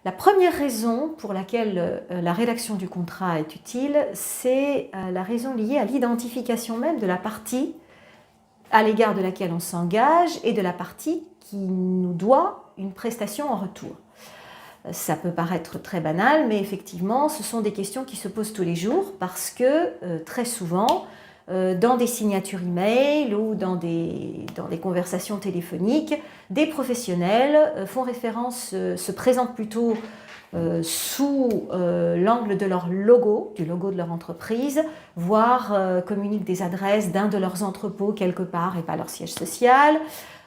La première raison pour laquelle la rédaction du contrat est utile, c'est la raison liée à l'identification même de la partie à l'égard de laquelle on s'engage et de la partie qui nous doit une prestation en retour. Ça peut paraître très banal, mais effectivement, ce sont des questions qui se posent tous les jours parce que très souvent, dans des signatures email ou dans des conversations téléphoniques, des professionnels font référence, se présentent plutôt sous l'angle de leur logo, du logo de leur entreprise, voire communiquent des adresses d'un de leurs entrepôts quelque part et pas leur siège social,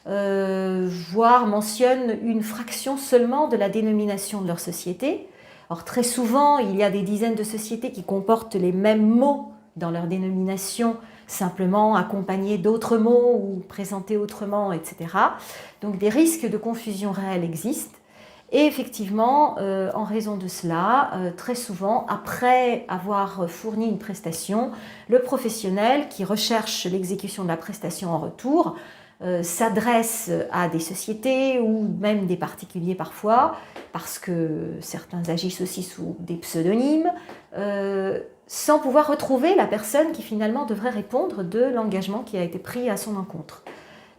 voire mentionnent une fraction seulement de la dénomination de leur société. Or, très souvent, il y a des dizaines de sociétés qui comportent les mêmes mots dans leur dénomination, simplement accompagnés d'autres mots ou présentés autrement, etc. Donc des risques de confusion réels existent. Et effectivement, en raison de cela, très souvent, après avoir fourni une prestation, le professionnel qui recherche l'exécution de la prestation en retour s'adresse à des sociétés ou même des particuliers parfois, parce que certains agissent aussi sous des pseudonymes, sans pouvoir retrouver la personne qui finalement devrait répondre de l'engagement qui a été pris à son encontre.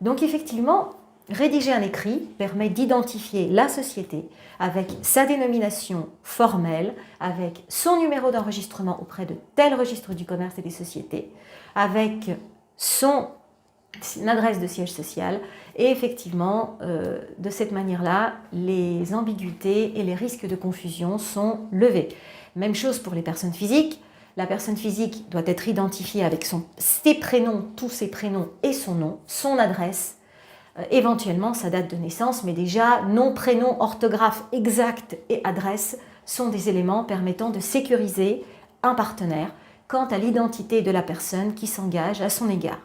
Donc effectivement, rédiger un écrit permet d'identifier la société avec sa dénomination formelle, avec son numéro d'enregistrement auprès de tel registre du commerce et des sociétés, avec son adresse de siège social et effectivement, de cette manière-là, les ambiguïtés et les risques de confusion sont levés. Même chose pour les personnes physiques. La personne physique doit être identifiée avec ses prénoms, tous ses prénoms et son nom, son adresse, éventuellement sa date de naissance, mais déjà nom, prénom, orthographe exact et adresse sont des éléments permettant de sécuriser un partenaire quant à l'identité de la personne qui s'engage à son égard.